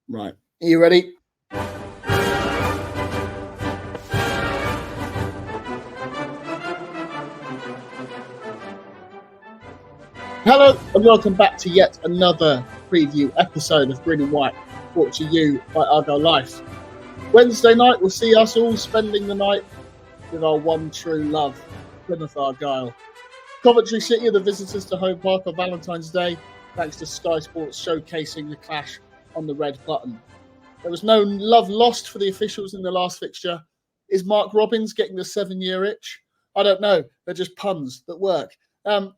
Right. Are you ready? Hello and welcome back to yet another preview episode of Green and White, brought to you by Argyle Life. Wednesday night will see us all spending the night with our one true love, Plymouth Argyle. Coventry City are the visitors to Home Park on Valentine's Day, thanks to Sky Sports showcasing the clash on the red button. There was no love lost for the officials in the last fixture. Is Mark Robins getting the 7-year itch? I don't know. They're just puns that work.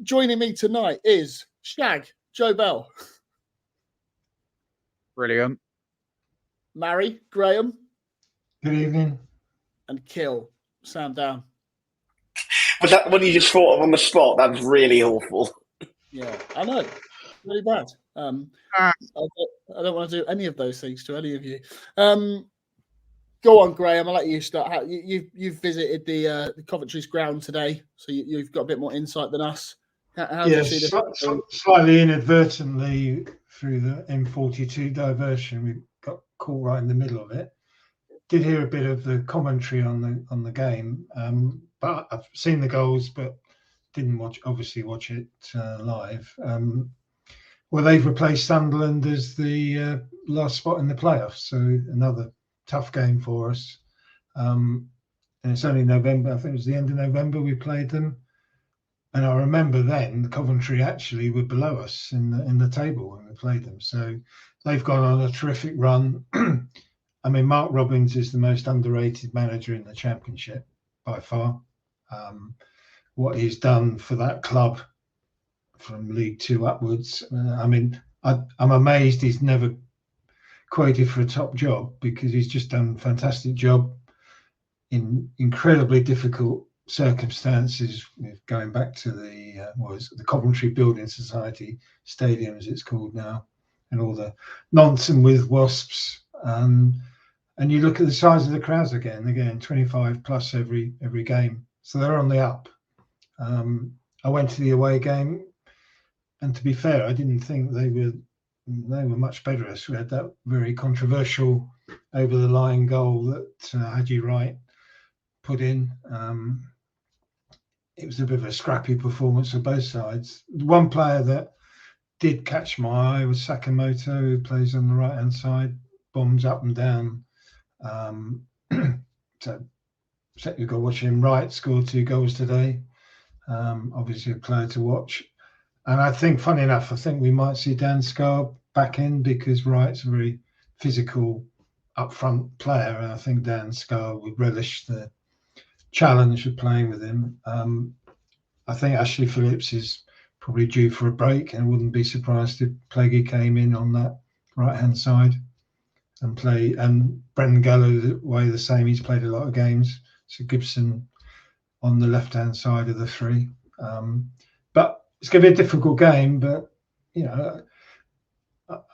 Joining me tonight is Shag, Joe Bell. Brilliant. Mary, Graham. Good evening. And Kill, Sam Down. Was that what you just thought of on the spot? That was really awful. Yeah, I know. Really bad. I don't want to do any of those things to any of you. Go on, Graham. I'll let you start. You've visited the Coventry's ground today, so you've got a bit more insight than us. How yes, do you see this? Slightly inadvertently through the M42 diversion, we got caught right in the middle of it. Did hear a bit of the commentary on the game, but I've seen the goals, but didn't watch it live. Well, they've replaced Sunderland as the last spot in the playoffs, so another tough game for us. And it's only November. I think it was the end of November we played them. And I remember then Coventry actually were below us in the table when we played them. So they've gone on a terrific run. I mean, Mark Robins is the most underrated manager in the Championship by far. What he's done for that club from League Two upwards. I mean, I'm amazed he's never quoted for a top job, because he's just done a fantastic job in incredibly difficult circumstances, going back to the Coventry Building Society Stadium, as it's called now, and all the nonsense with wasps. And you look at the size of the crowds again, 25 plus every game. So they're on the up. I went to the away game, and to be fair, I didn't think they were much better. So we had that very controversial over the line goal that Haji Wright put in. It was a bit of a scrappy performance for both sides. One player that did catch my eye was Sakamoto, who plays on the right hand side, bombs up and down. So you've got to watch him. Wright scored 2 goals today. Obviously a player to watch. And I think, funny enough, we might see Dan Scarr back in, because Wright's a very physical, upfront player, and I think Dan Scarr would relish the challenge of playing with him. I think Ashley Phillips is probably due for a break, and I wouldn't be surprised if Plaguey came in on that right-hand side and play. And Brendan Galloway the same. He's played a lot of games. So Gibson on the left-hand side of the three. But it's going to be a difficult game, but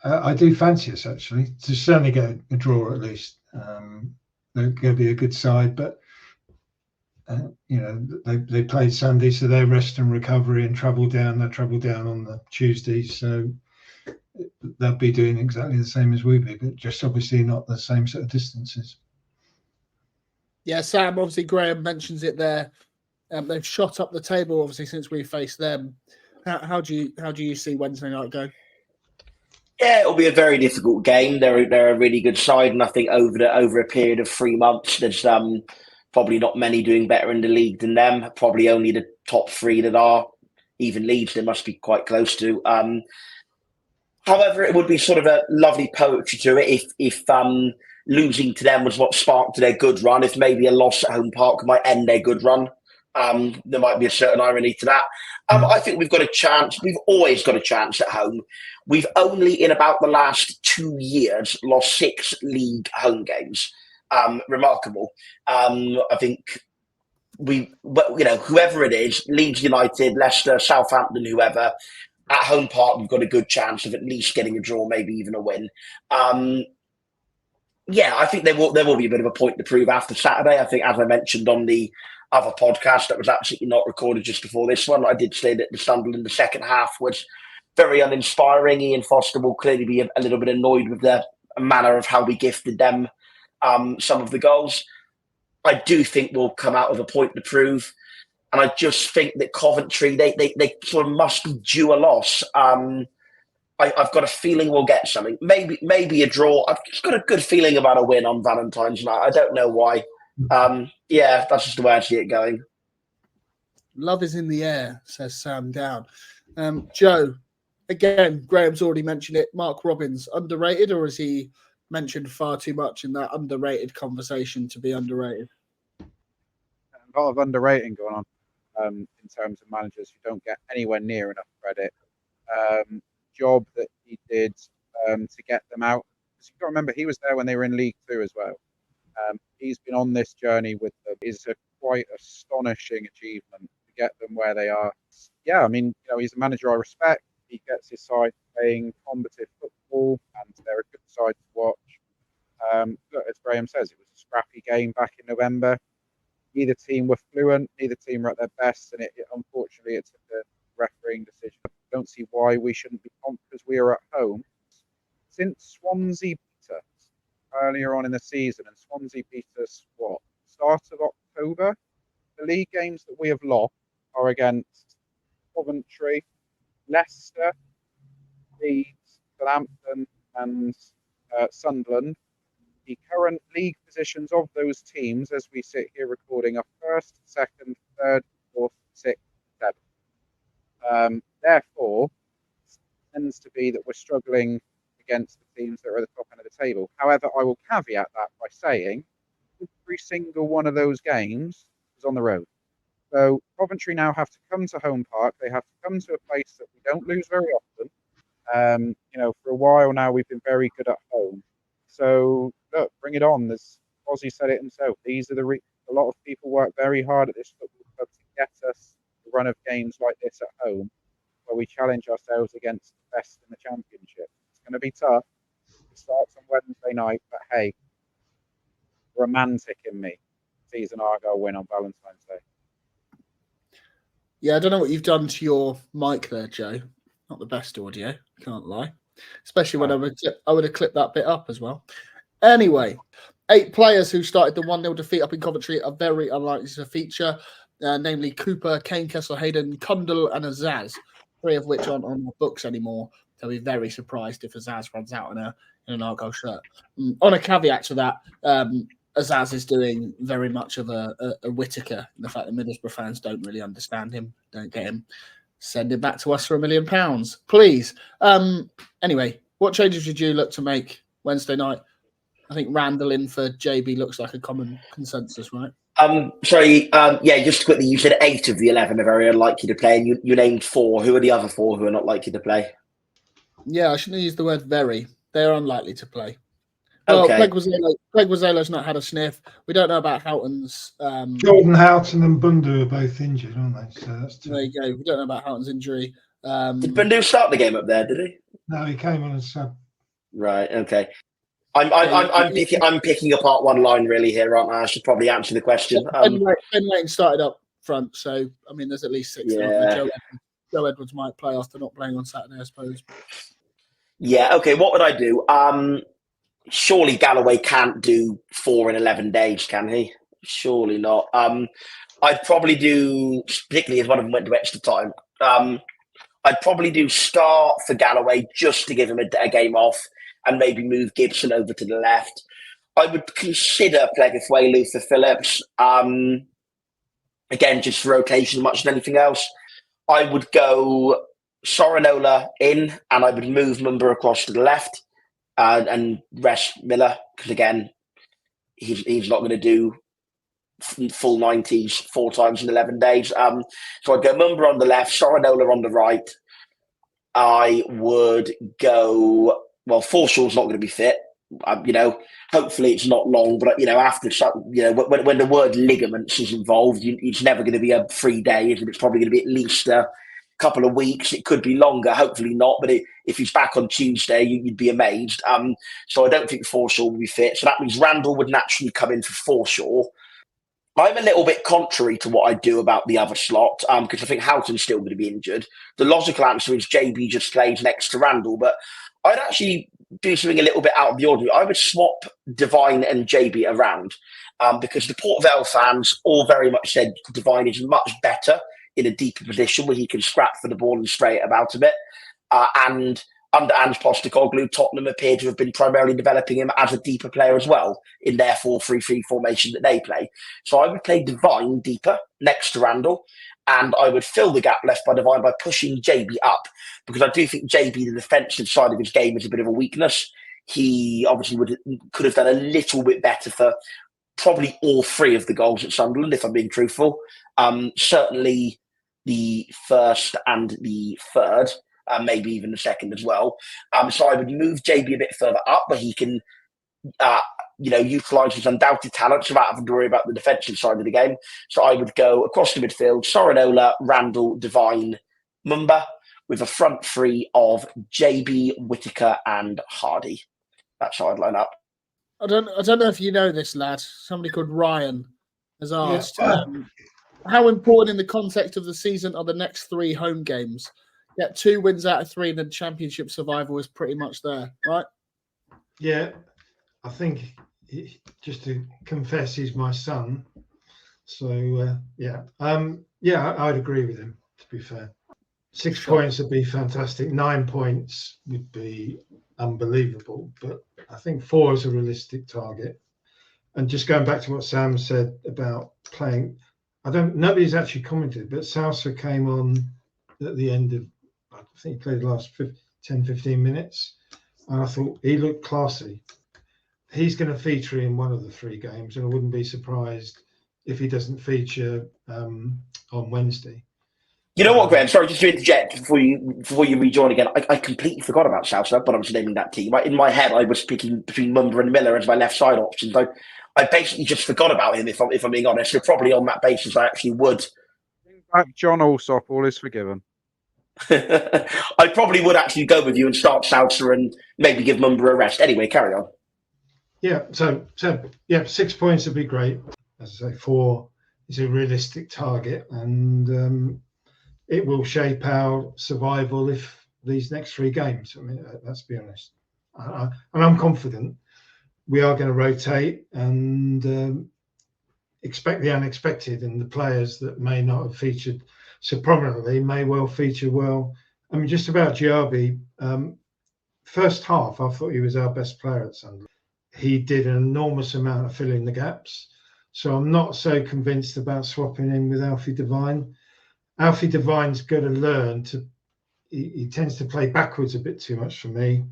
I do fancy us actually to certainly get a draw at least. They're going to be a good side, but they played Sunday, so they're rest and recovery and travel down. They travel down on the Tuesday, so they'll be doing exactly the same as we be, but just obviously not the same sort of distances. Yeah, Sam. Obviously, Graham mentions it there. They've shot up the table, obviously, since we faced them. How do you see Wednesday night go? Yeah, it'll be a very difficult game. They're a really good side, and I think over a period of 3 months, there's probably not many doing better in the league than them. Probably only the top 3 that are. Even Leeds, they must be quite close to. However, it would be sort of a lovely poetry to it if losing to them was what sparked their good run. If maybe a loss at Home Park might end their good run. There might be a certain irony to that. I think we've got a chance. We've always got a chance at home. We've only, in about the last 2 years, lost 6 league home games. Remarkable. I think whoever it is, Leeds United, Leicester, Southampton, whoever, at Home Park, we've got a good chance of at least getting a draw, maybe even a win. I think there will be a bit of a point to prove after Saturday. I think, as I mentioned on the other podcast that was absolutely not recorded just before this one, I did say that the Sunderland, the second half, was very uninspiring. Ian Foster will clearly be a little bit annoyed with the manner of how we gifted them some of the goals. I do think we'll come out with a point to prove. And I just think that Coventry, they sort of must be due a loss. I've got a feeling we'll get something. Maybe a draw. I've just got a good feeling about a win on Valentine's night. I don't know why. Yeah, that's just the way I see it going. Love is in the air, says Sam Down. Joe, again, Graham's already mentioned it. Mark Robins, underrated, or is he mentioned far too much in that underrated conversation to be underrated? A lot of underrating going on in terms of managers who don't get anywhere near enough credit. Job that he did to get them out. Because you got to remember, he was there when they were in League Two as well. He's been on this journey with them. It's a quite astonishing achievement to get them where they are. Yeah, I mean, he's a manager I respect. He gets his side playing combative football, and they're a good side to watch. Look, as Graham says, it was a scrappy game back in November. Neither team were fluent. Neither team were at their best, and unfortunately, it took a refereeing decision. I don't see why we shouldn't be confident because we are at home. Since Swansea beat us earlier on in the season, and Swansea beat us, start of October? The league games that we have lost are against Coventry, Leicester, Leeds, Southampton, and Sunderland. The current league positions of those teams, as we sit here recording, are first, second, third, fourth, sixth, seventh. Therefore, it tends to be that we're struggling against the teams that are at the top end of the table. However, I will caveat that by saying every single one of those games is on the road. So Coventry now have to come to Home Park. They have to come to a place that we don't lose very often. For a while now, we've been very good at home. So look, bring it on. As Ozzy said it himself, these are a lot of people work very hard at this football club to get us a run of games like this at home, where we challenge ourselves against the best in the championship. It's going to be tough. It starts on Wednesday night, but hey, romantic in me sees an Argyle win on Valentine's Day. Yeah, I don't know what you've done to your mic there, Joe. Not the best audio, can't lie. Especially when I would have clipped that bit up as well. Anyway, 8 players who started the 1-0 defeat up in Coventry are very unlikely to feature, namely Cooper, Kane, Kessel, Hayden, Kundal, and Azaz, 3 of which aren't on the books anymore. They'll be very surprised if Azaz runs out in an Argyle shirt. On a caveat to that, Azaz is doing very much of a Whittaker in the fact that Middlesbrough fans don't really understand him, don't get him. Send it back to us for £1 million, please. Anyway, what changes would you look to make Wednesday night? I think Randall in for JB looks like a common consensus, right? Just quickly, you said 8 of the 11 are very unlikely to play, and you named 4. Who are the other 4 who are not likely to play? Yeah, I shouldn't use the word very. They're unlikely to play. Well, Okay. Pleguezuelo's not had a sniff. We don't know about Houghton's. Jordan Houghton and Bundu are both injured, aren't they? So that's there you go. We don't know about Houghton's injury. Did Bundu start the game up there? Did he? No, he came on as sub. Right. Okay. I'm picking apart one line really here, aren't I? I should probably answer the question. Ben Lane started up front, so I mean, there's at least 6. Yeah. Joe Edwards might play after not playing on Saturday, I suppose. Yeah. Okay. What would I do? Surely Galloway can't do 4 in 11 days, can he? Surely not. I'd probably do, particularly as one of them went to extra time. I'd probably do start for Galloway just to give him a game off, and maybe move Gibson over to the left. I would consider Pleguezuelo for Phillips. Again, just for rotation as much as anything else. I would go Sorinola in, and I would move Mumba across to the left, and rest Miller, because again, he's not going to do full 90s 4 times in 11 days. So I'd go Mumba on the left, Sorinola on the right. I would go, well, Forshaw's not going to be fit. Hopefully it's not long, but after when the word ligaments is involved, it's never going to be a 3 days, and it's probably going to be at least a couple of weeks. It could be longer, hopefully not. But if he's back on Tuesday, you'd be amazed. So I don't think Forshaw will be fit. So that means Randall would naturally come in for Forshaw. I'm a little bit contrary to what I do about the other slot, because I think Houghton's still going to be injured. The logical answer is JB just plays next to Randall, but I'd actually do something a little bit out of the ordinary. I would swap Divine and JB around because the Port Vale fans all very much said Divine is much better in a deeper position where he can scrap for the ball and straight about a bit. And under Ange Postecoglou, Tottenham appear to have been primarily developing him as a deeper player as well in their 4-3-3 formation that they play. So I would play Divine deeper next to Randall, and I would fill the gap left by Divine by pushing JB up, because I do think JB, the defensive side of his game, is a bit of a weakness. He obviously could have done a little bit better for probably all three of the goals at Sunderland, if I'm being truthful. Certainly the first and the third, maybe even the second as well. So I would move JB a bit further up where he can, utilise his undoubted talents without having to worry about the defensive side of the game. So I would go across the midfield, Sorinola, Randall, Divine, Mumba, with a front three of JB, Whittaker and Hardy. That's how I'd line up. I don't know if you know this, lad. Somebody called Ryan has asked, how important in the context of the season are the next 3 home games? Get 2 wins out of 3 and then championship survival is pretty much there, right? Yeah, I think, just to confess, he's my son. So, I'd agree with him, to be fair. 6 points would be fantastic. 9 points would be unbelievable. But I think 4 is a realistic target. And just going back to what Sam said about playing, nobody's actually commented, but Sousa came on at the end of, I think he played the last 10, 15 minutes. And I thought he looked classy. He's going to feature in one of the 3 games, and I wouldn't be surprised if he doesn't feature on Wednesday. You know what, Graham? Sorry, just to interject before you rejoin again. I completely forgot about Sousa, but I was naming that team. In my head, I was picking between Mumba and Miller as my left side options. I basically just forgot about him, if I'm being honest. So probably on that basis, I actually would. Bring back John Allsop, all is forgiven. I probably would actually go with you and start Sousa and maybe give Mumba a rest. Anyway, carry on. Yeah, so 6 points would be great. As I say, 4 is a realistic target, and it will shape our survival if these next 3 games. I mean, let's be honest. And I'm confident we are going to rotate and expect the unexpected, and the players that may not have featured so prominently may well feature well. I mean, just about Giarbi, first half, I thought he was our best player at Sunderland. He did an enormous amount of filling the gaps. So I'm not so convinced about swapping him with Alfie Devine. Alfie Devine's got to learn to, he tends to play backwards a bit too much for me.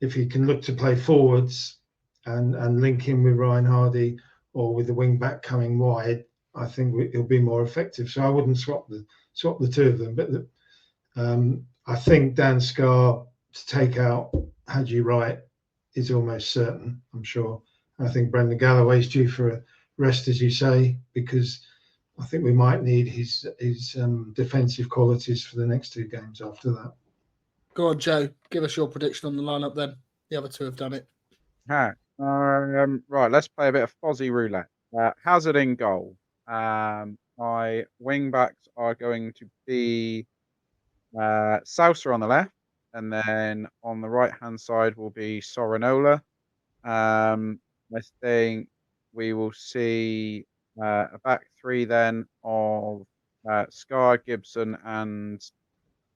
If he can look to play forwards and link in with Ryan Hardy or with the wing back coming wide, I think he'll be more effective. So I wouldn't swap the 2 of them. But I think Dan Scarr to take out Haji Wright is almost certain, I'm sure. I think Brendan Galloway's due for a rest, as you say, because I think we might need his defensive qualities for the next 2 games after that. Go on, Joe. Give us your prediction on the lineup then. The other 2 have done it. Right, let's play a bit of Fozzie roulette. Hazard in goal. My wing backs are going to be Sousa on the left, and then on the right-hand side will be Sorinola. I think we will see a back 3 then of Scar, Gibson, and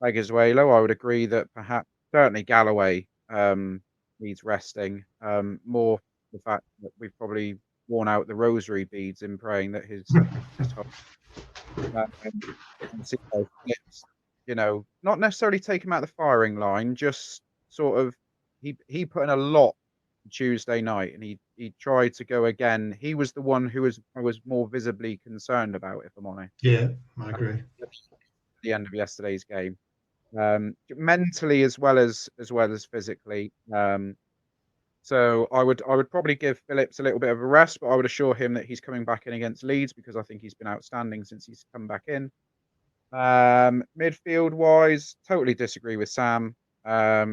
Leguizuelo. I would agree that perhaps certainly Galloway needs resting. More the fact that we've probably worn out the rosary beads in praying that his not necessarily take him out the firing line, just sort of he put in a lot Tuesday night, and he tried to go again. He was the one who I was more visibly concerned about, if I'm honest. Yeah, I agree. At the end of yesterday's game, mentally as well as physically. So I would probably give Phillips a little bit of a rest, but I would assure him that he's coming back in against Leeds because I think he's been outstanding since he's come back in. Midfield wise, totally disagree with Sam. I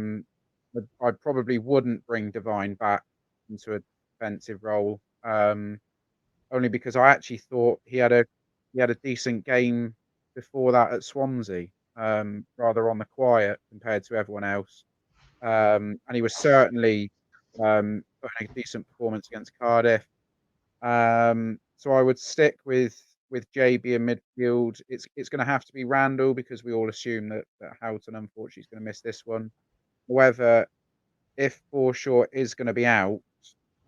probably wouldn't bring Devine back into a defensive role, only because I actually thought he had a decent game before that at Swansea, rather on the quiet compared to everyone else. and he was certainly putting a decent performance against Cardiff. So I would stick with JB in midfield. It's going to have to be Randall because we all assume that Houghton unfortunately is going to miss this one. However, if Forshaw is going to be out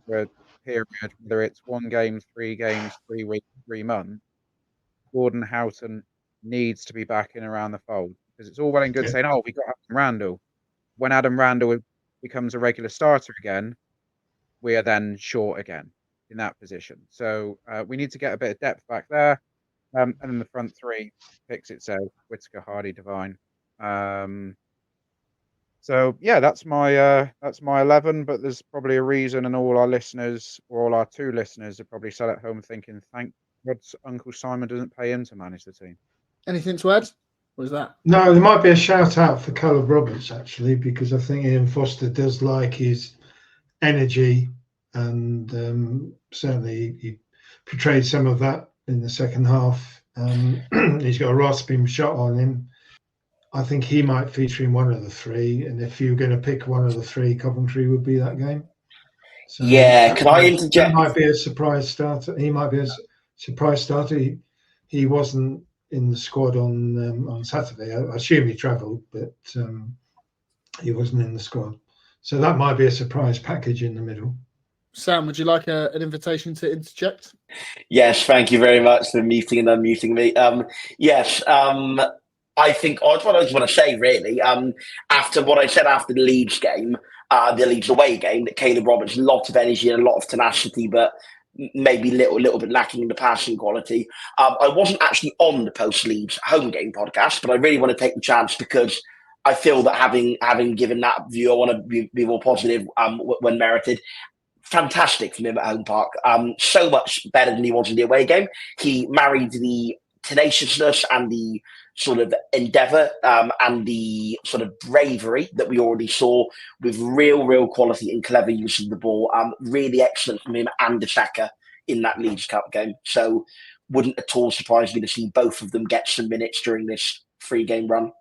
for a period, whether it's 1 game, 3 games, 3 weeks, 3 months, Gordon Houghton needs to be back in around the fold, because it's all well and good saying, "Oh, we got Adam Randall." When Adam Randall becomes a regular starter again, we are then short again in that position. So we need to get a bit of depth back there. And then the front three picks itself: Whittaker, Hardy, Devine. So yeah, that's my 11. But there's probably a reason, and all our listeners, or all our 2 listeners, are probably sat at home thinking, "Thank God Uncle Simon doesn't pay him to manage the team." Anything to add? What was that? No, there might be a shout out for Caleb Roberts actually, because I think Ian Foster does like his energy, and certainly he portrayed some of that in the second half. He's got a rasping shot on him. I think he might feature in one of the 3, and if you're going to pick one of the 3, Coventry would be that game. So yeah, can I interject? That might be a surprise starter. He might be a surprise starter. He wasn't in the squad on Saturday. I assume he travelled, but he wasn't in the squad. So that might be a surprise package in the middle. Sam, would you like an invitation to interject? Yes, thank you very much for muting and unmuting me. Yes, I think what I just want to say, really, after what I said after the Leeds game, the Leeds away game, that Caleb Roberts, a lot of energy and a lot of tenacity, but maybe a little bit lacking in the passing quality. I wasn't actually on the post-Leeds home game podcast, but I really want to take the chance because I feel that having given that view, I want to be more positive when merited. Fantastic from him at home park. So much better than he was in the away game. He married the tenaciousness and the sort of endeavour and the sort of bravery that we already saw with real quality and clever use of the ball. Really excellent from him and the Xhaka in that Leeds Cup game. So wouldn't at all surprise me to see both of them get some minutes during this 3-game run.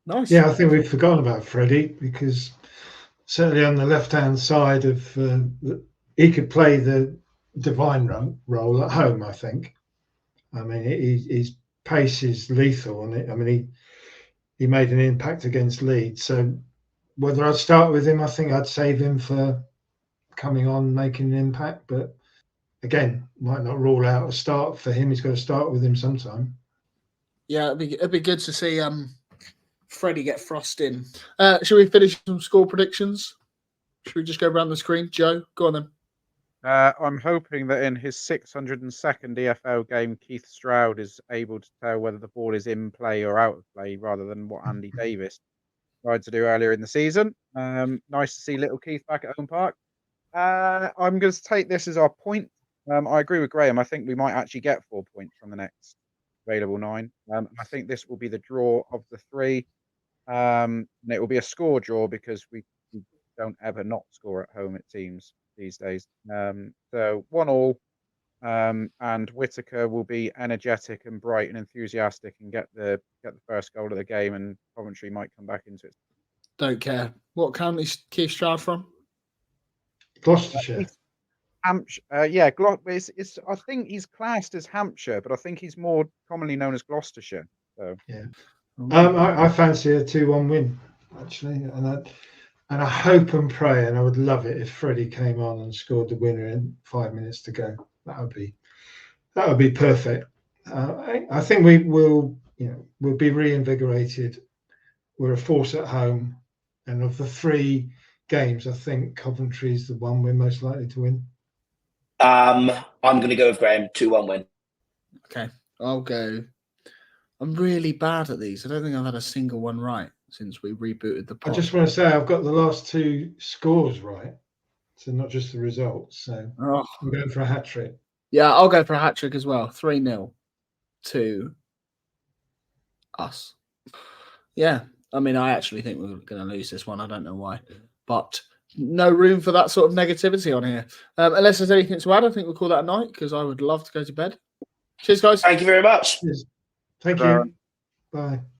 Nice. Yeah, I think we've forgotten about Freddie, because certainly on the left-hand side of he could play the Devine role at home, I think. I mean, his pace is lethal on it. I mean, he made an impact against Leeds. So whether I'd start with him, I think I'd save him for coming on, making an impact. But again, might not rule out a start for him. He's got to start with him sometime. Yeah, it'd be good to see Freddie get Frost in. Should we finish some score predictions? Should we just go around the screen? Joe, go on then. I'm hoping that in his 602nd EFL game, Keith Stroud is able to tell whether the ball is in play or out of play, rather than what Andy Davis tried to do earlier in the season. Nice to see little Keith back at home park. I'm going to take this as our point. I agree with Graham. I think we might actually get 4 points from the next available 9. I think this will be the draw of the 3. And it will be a score draw, because we don't ever not score at home, it seems, these days. So 1-1, and Whittaker will be energetic and bright and enthusiastic and get the first goal of the game, and Coventry might come back into it. Don't care. What county is Keith Stroud from? Gloucestershire. Hampshire. I think he's classed as Hampshire, but I think he's more commonly known as Gloucestershire. So yeah. I fancy a 2-1 win, actually, and I hope and pray, and I would love it if Freddie came on and scored the winner in 5 minutes to go. That would be perfect. I think we'll be reinvigorated. We're a force at home, and of the 3 games, I think Coventry is the one we're most likely to win. I'm going to go with Graham, 2-1 win. Okay, I'll go. I'm really bad at these. I don't think I've had a single one right since we rebooted the pod. I just want to say I've got the last 2 scores right, so not just the results. So I'm going for a hat trick. Yeah, I'll go for a hat trick as well. 3-0 to us. Yeah, I mean, I actually think we're going to lose this one. I don't know why, but no room for that sort of negativity on here. Unless there's anything to add, I think we'll call that a night, because I would love to go to bed. Cheers, guys. Thank you very much. Cheers. Thank you. Bye.